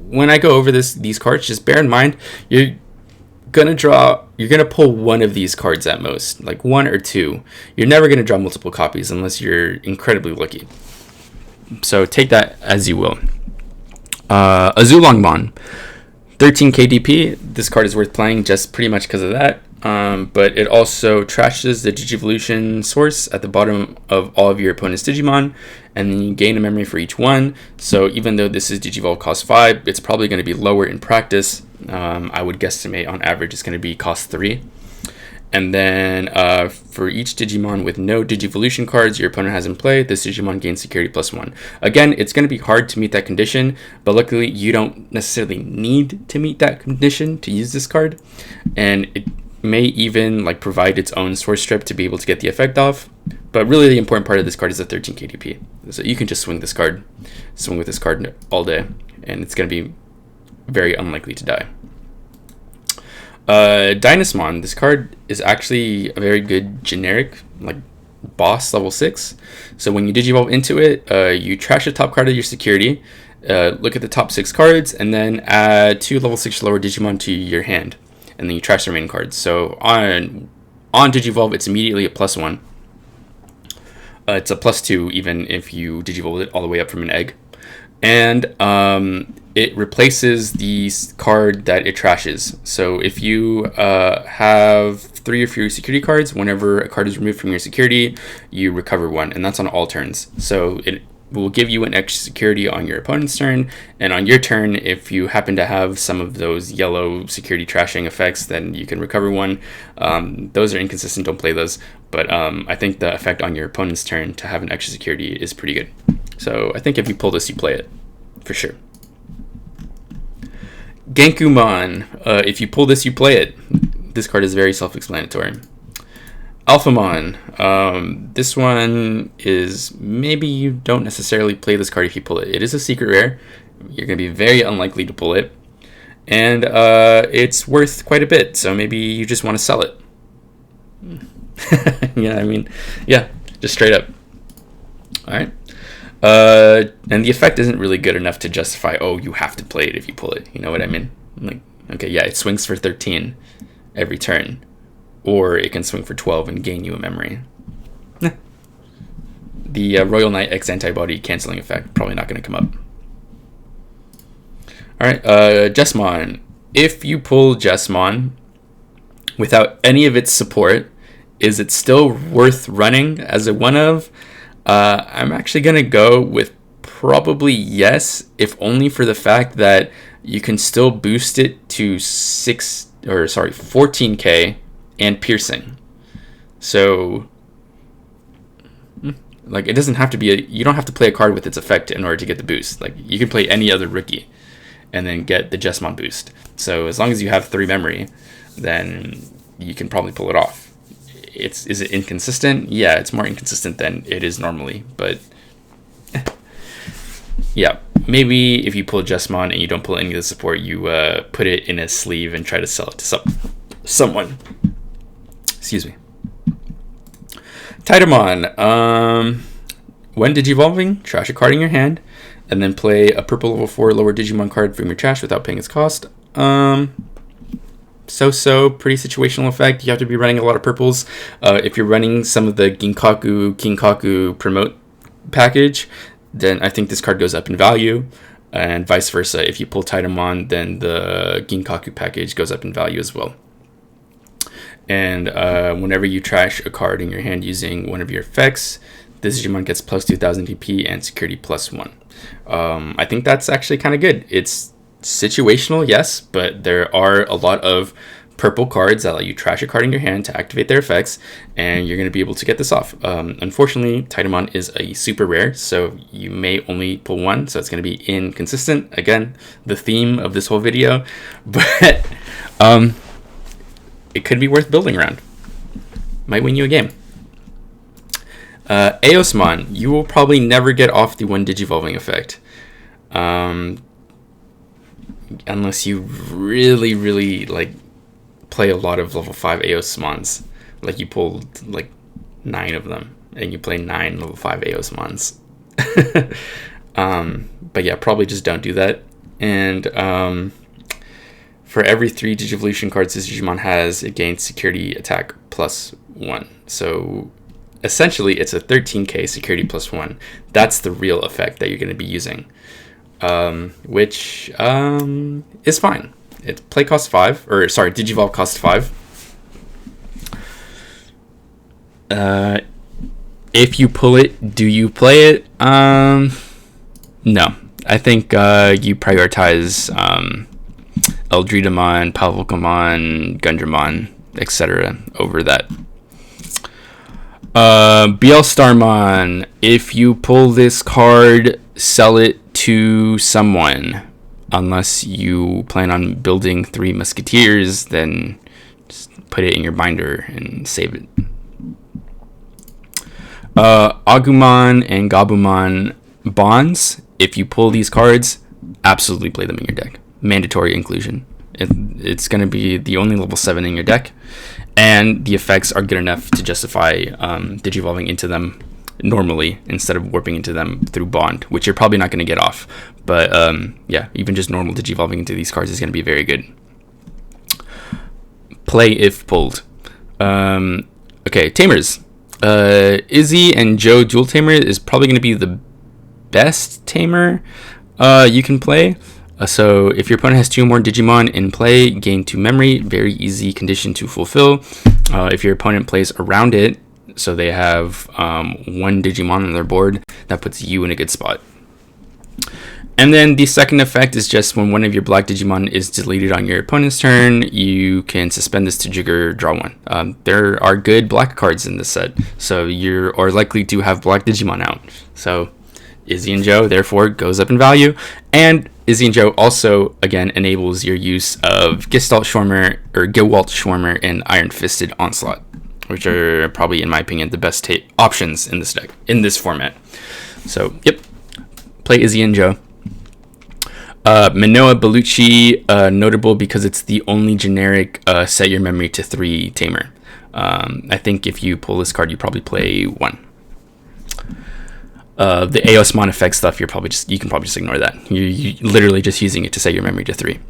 when I go over these cards, just bear in mind you're gonna pull one of these cards at most, like one or two. You're never gonna draw multiple copies unless you're incredibly lucky. So take that as you will. Azulongmon, 13 KDP. This card is worth playing just pretty much because of that. But it also trashes the Digivolution source at the bottom of all of your opponent's Digimon, and then you gain a memory for each one. So even though this is Digivolve cost 5, it's probably going to be lower in practice. I would guesstimate on average it's going to be cost 3. And then for each Digimon with no Digivolution cards your opponent has in play, this Digimon gains security +1. Again, it's going to be hard to meet that condition, but luckily you don't necessarily need to meet that condition to use this card. And it may even like provide its own source strip to be able to get the effect off. But really the important part of this card is the 13 KDP. So you can just swing with this card all day, and it's going to be very unlikely to die. Dynasmon, this card is actually a very good generic like boss level 6. So when you digivolve into it, you trash the top card of your security, look at the top 6 cards, and then add 2 level 6 lower Digimon to your hand, and then you trash the remaining cards. So on digivolve, it's immediately a +1. It's a +2 even if you digivolve it all the way up from an egg. And it replaces the card that it trashes. So if you have 3 or fewer security cards, whenever a card is removed from your security, you recover 1, and that's on all turns. So it will give you an extra security on your opponent's turn, and on your turn, if you happen to have some of those yellow security trashing effects, then you can recover 1. Those are inconsistent, don't play those, but I think the effect on your opponent's turn to have an extra security is pretty good. So I think if you pull this, you play it, for sure. Genkumon, if you pull this, you play it. This card is very self-explanatory. Alphamon, this one is, maybe you don't necessarily play this card if you pull it. It is a secret rare. You're going to be very unlikely to pull it. And it's worth quite a bit, so maybe you just want to sell it. Yeah, just straight up. Alright. And the effect isn't really good enough to justify, oh, you have to play it if you pull it. You know what I mean? Like, okay, yeah, it swings for 13 every turn. Or it can swing for 12 and gain you a memory. The Royal Knight X antibody canceling effect, probably not going to come up. Alright, Jesmon. If you pull Jesmon without any of its support, is it still worth running as a one of? I'm actually going to go with probably yes, if only for the fact that you can still boost it to 14k and piercing. So like it doesn't have to be you don't have to play a card with its effect in order to get the boost. Like you can play any other rookie and then get the Jesmon boost. So as long as you have 3 memory, then you can probably pull it off. Is it inconsistent? Yeah, it's more inconsistent than it is normally, but yeah, maybe if you pull Jesmon and you don't pull any of the support, you put it in a sleeve and try to sell it to someone. Excuse me. Titamon. When digivolving, trash a card in your hand, and then play a purple level 4 lower Digimon card from your trash without paying its cost. so pretty situational effect. You have to be running a lot of purples. If you're running some of the Ginkaku promote package, then I think this card goes up in value, and vice versa. If you pull Titamon, then the Ginkaku package goes up in value as well. And whenever you trash a card in your hand using one of your effects, this Digimon gets plus 2000 DP and security plus 1. I think that's actually kind of good. It's situational, yes, but there are a lot of purple cards that let you trash a card in your hand to activate their effects, and you're going to be able to get this off. Unfortunately, Titamon is a super rare, so you may only pull one, so it's going to be inconsistent. Again, the theme of this whole video, but it could be worth building around. Might win you a game. Eosmon, you will probably never get off the one Digivolving effect. Unless you really like play a lot of level 5 Eosmons. Like you pull like 9 of them and you play 9 level 5 Eosmons. But yeah, probably just don't do that. And for every 3 Digivolution cards this Digimon has, it gains security attack plus 1. So essentially, it's a 13k security plus 1. That's the real effect that you're going to be using, which is fine. It's play cost 5, or sorry, Digivolve cost 5. If you pull it, do you play it? No. I think you prioritize Eldridamon, Palvolcamon, Gundramon, etc. over that. Bielstarmon, if you pull this card, sell it to someone. Unless you plan on building 3 Musketeers, then just put it in your binder and save it. Agumon and Gabumon bonds, if you pull these cards, absolutely play them in your deck. Mandatory inclusion. It's going to be the only level 7 in your deck, and the effects are good enough to justify Digivolving into them normally instead of warping into them through bond, which you're probably not going to get off. But yeah, even just normal Digivolving into these cards is going to be very good. Play if pulled. Okay, Tamers. Izzy and Joe Dual Tamer is probably going to be the best Tamer you can play. So if your opponent has 2 more Digimon in play, gain 2 memory, very easy condition to fulfill. If your opponent plays around it, so they have 1 Digimon on their board, that puts you in a good spot. And then the second effect is just when one of your black Digimon is deleted on your opponent's turn, you can suspend this to trigger draw 1. There are good black cards in this set, so you are likely to have black Digimon out. So Izzy and Joe therefore goes up in value, and Izzy and Joe also again enables your use of Gestalt Schwarmer or Gewalt Schwarmer and Iron Fisted Onslaught, which are probably, in my opinion, the best options in this deck in this format. So yep, play Izzy and Joe. Minoa Bellucci, notable because it's the only generic set your memory to 3 Tamer. I think if you pull this card, you probably play 1. The Eosmon effect stuff, you can probably just ignore that. You literally just using it to set your memory to 3.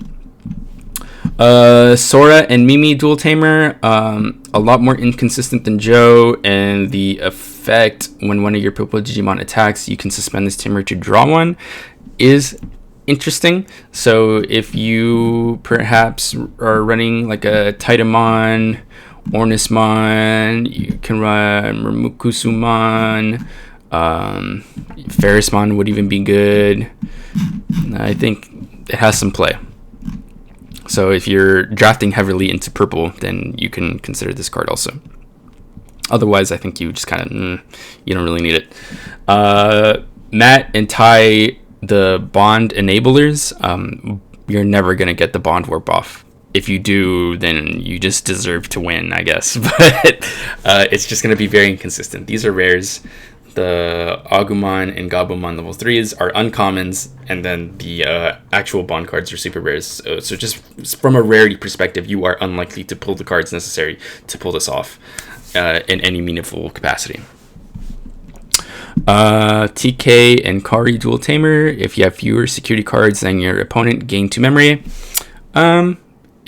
Sora and Mimi Dual Tamer, a lot more inconsistent than Joe, and the effect when one of your purple Digimon attacks, you can suspend this Tamer to draw 1, is interesting. So if you perhaps are running like a Titamon, Ornismon, you can run Ramukusumon, Ferrismon would even be good. I think it has some play. So if you're drafting heavily into purple, then you can consider this card also. Otherwise, I think you just kind of you don't really need it. Matt and Ty, the bond enablers, you're never gonna get the bond warp off. If you do, then you just deserve to win, I guess. But it's just gonna be very inconsistent. These are rares. The Agumon and Gabumon level 3s are uncommons, and then the actual bond cards are super rares. So just from a rarity perspective, you are unlikely to pull the cards necessary to pull this off in any meaningful capacity. TK and Kari Dual Tamer, if you have fewer security cards than your opponent, gain 2 memory.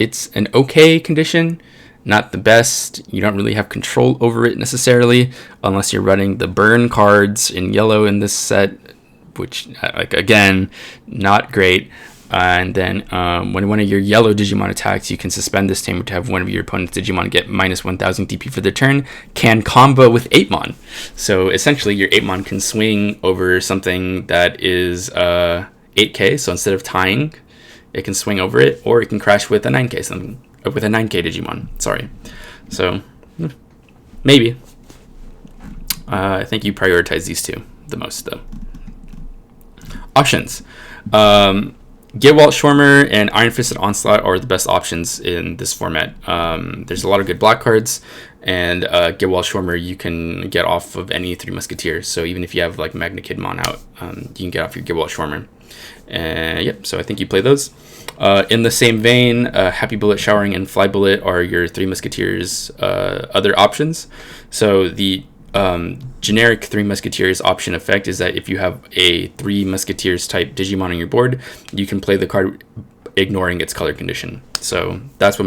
it's an okay condition, not the best. You don't really have control over it necessarily unless you're running the burn cards in yellow in this set, which, like, again, not great. And then when one of your yellow Digimon attacks, you can suspend this Tamer to have one of your opponent's Digimon get minus 1000 DP for the turn, can combo with 8mon. So essentially your 8mon can swing over something that is 8k, so instead of tying, it can swing over it, or it can crash with a 9k, with a 9k Digimon, sorry. So, maybe. I think you prioritize these two the most, though. Options. Gilwalt Schwarmer and Iron Fisted Onslaught are the best options in this format. There's a lot of good black cards, and Gilwalt Schwarmer you can get off of any Three Musketeers. So even if you have like Magna Kidmon out, you can get off your Gilwalt Schwarmer. Yep, so I think you play those. In the same vein, Happy Bullet, Showering, and Fly Bullet are your Three Musketeers other options. So the generic Three Musketeers option effect is that if you have a Three Musketeers type Digimon on your board, you can play the card ignoring its color condition. So that's what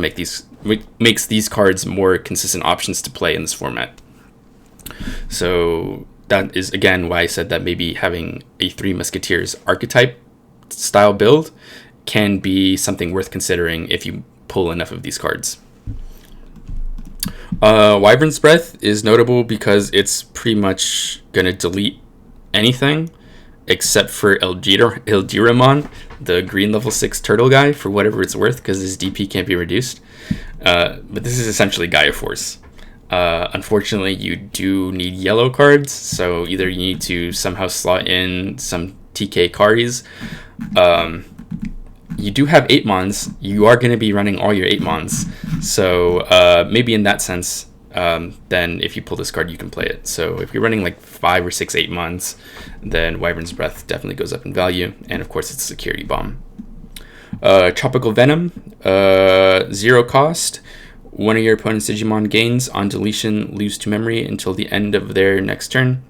makes these cards more consistent options to play in this format. So that is, again, why I said that maybe having a Three Musketeers archetype style build can be something worth considering if you pull enough of these cards. Wyvern's Breath is notable because it's pretty much going to delete anything except for Eldiramon, the green level 6 turtle guy, for whatever it's worth, because his DP can't be reduced. But this is essentially Gaia Force. Unfortunately, you do need yellow cards, so either you need to somehow slot in some TK Karis. You do have 8mons. You are going to be running all your 8mons. So maybe in that sense, then if you pull this card, you can play it. So if you're running like 5 or 6 8mons, then Wyvern's Breath definitely goes up in value. And of course, it's a security bomb. Tropical Venom, 0 cost. One of your opponent's Digimon gains on deletion, lose to memory until the end of their next turn.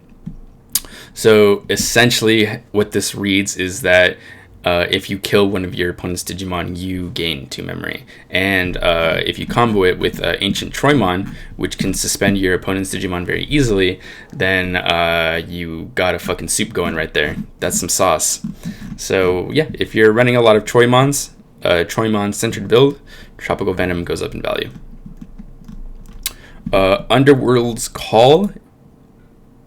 So essentially what this reads is that if you kill one of your opponent's Digimon, you gain 2 memory. And if you combo it with Ancient Troymon, which can suspend your opponent's Digimon very easily, then you got a fucking soup going right there. That's some sauce. So yeah, if you're running a lot of Troymons, Troymon-centered build, Tropical Venom goes up in value. Underworld's Call.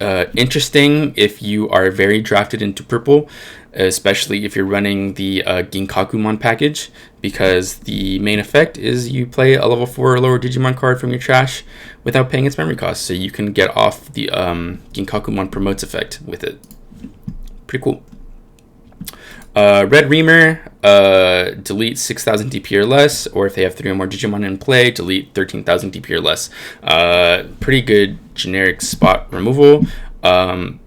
Interesting if you are very drafted into purple, especially if you're running the Ginkakumon package, because the main effect is you play a level 4 or lower Digimon card from your trash without paying its memory cost, so you can get off the Ginkakumon promotes effect with it. Pretty cool. Red Reamer, delete 6,000 DP or less, or if they have 3 or more Digimon in play, delete 13,000 DP or less. Pretty good generic spot removal.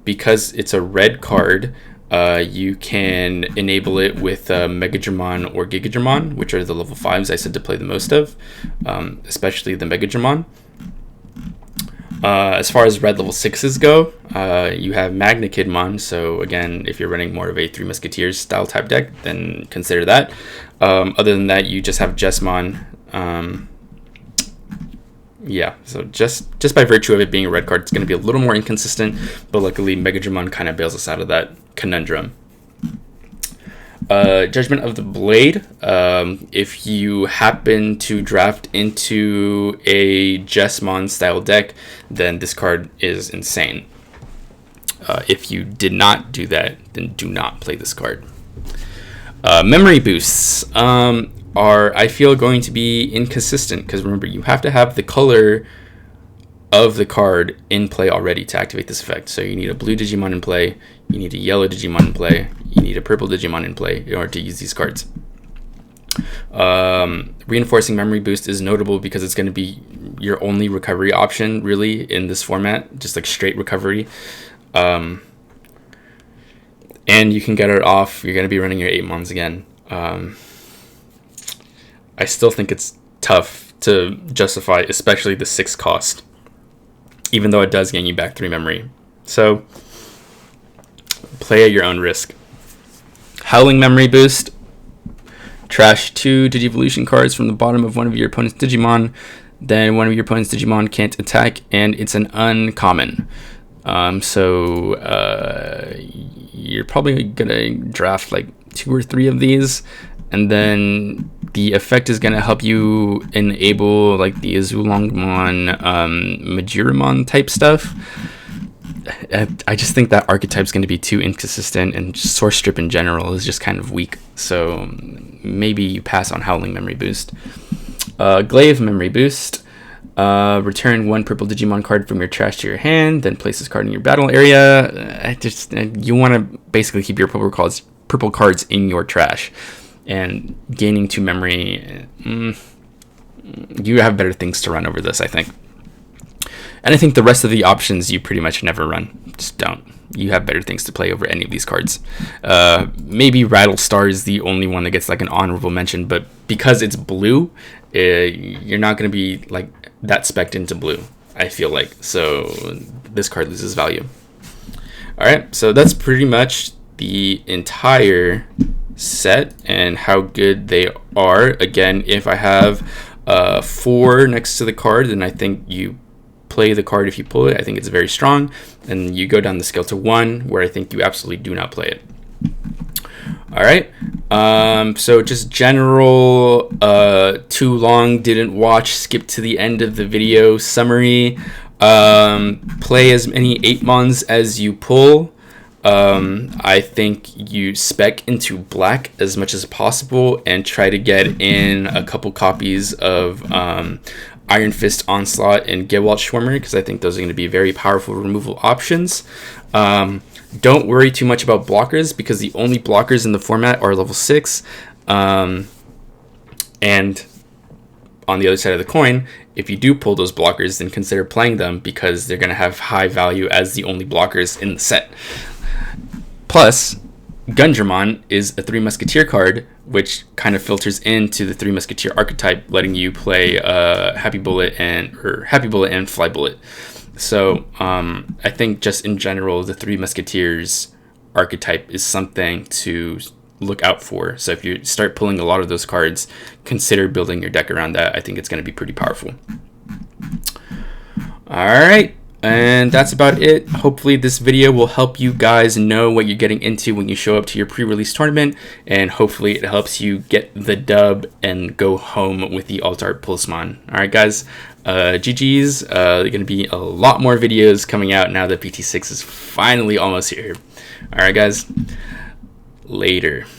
Because it's a red card, you can enable it with Megadramon or Gigadramon, which are the level 5s I said to play the most of, especially the Megadramon. As far as red level 6s go, you have Magna Kidmon, so again, if you're running more of a Three Musketeers style type deck, then consider that. Other than that, you just have Jesmon. Yeah, so just by virtue of it being a red card, it's going to be a little more inconsistent, but luckily Megadramon kind of bails us out of that conundrum. Judgment of the Blade. If you happen to draft into a Jesmon style deck, then this card is insane. If you did not do that, then do not play this card. Memory boosts are, I feel, going to be inconsistent, because remember, you have to have the color of the card in play already to activate this effect. So you need a blue Digimon in play, you need a yellow Digimon in play, you need a purple Digimon in play in order to use these cards. Reinforcing Memory Boost is notable because it's going to be your only recovery option, really, in this format, just like straight recovery. And you can get it off, you're going to be running your 8mons again. I still think it's tough to justify, especially the 6 cost, even though it does gain you back 3 memory. So play at your own risk. Howling Memory Boost. Trash 2 Digivolution cards from the bottom of one of your opponent's Digimon. Then one of your opponent's Digimon can't attack, and it's an uncommon. So you're probably gonna draft like 2 or 3 of these, and then the effect is gonna help you enable like the Azulongmon, Majiramon type stuff. I just think that archetype's going to be too inconsistent, and Source Strip in general is just kind of weak. So maybe you pass on Howling Memory Boost. Glaive Memory Boost. Return 1 purple Digimon card from your trash to your hand, then place this card in your battle area. You want to basically keep your purple cards in your trash, and gaining 2 memory. You have better things to run over this, I think. And I think the rest of the options you pretty much never run. Just don't. You have better things to play over any of these cards. Maybe Rattlestar is the only one that gets like an honorable mention, but because it's blue, you're not going to be like that spec'd into blue, I feel like. So this card loses value. Alright, so that's pretty much the entire set and how good they are. Again, if I have 4 next to the card, then I think you play the card if you pull it. I think it's very strong. And you go down the scale to 1, where I think you absolutely do not play it. Alright, so just general, too long, didn't watch, skip to the end of the video summary. Play as many 8mons as you pull. I think you spec into black as much as possible and try to get in a couple copies of Iron Fist, Onslaught, and Gewalt Schwarmer, because I think those are going to be very powerful removal options. Don't worry too much about blockers, because the only blockers in the format are level 6. And on the other side of the coin, if you do pull those blockers, then consider playing them, because they're going to have high value as the only blockers in the set. Plus, Gundramon is a 3 Musketeer card, which kind of filters into the 3 Musketeer archetype, letting you play Happy Bullet and Fly Bullet. So I think just in general, the 3 Musketeers archetype is something to look out for. So if you start pulling a lot of those cards, consider building your deck around that. I think it's going to be pretty powerful. All right. And that's about it. Hopefully this video will help you guys know what you're getting into when you show up to your pre-release tournament, and hopefully it helps you get the dub and go home with the Alt-Art Pulsemon. Alright guys, GG's. There are going to be a lot more videos coming out now that BT6 is finally almost here. Alright guys, later.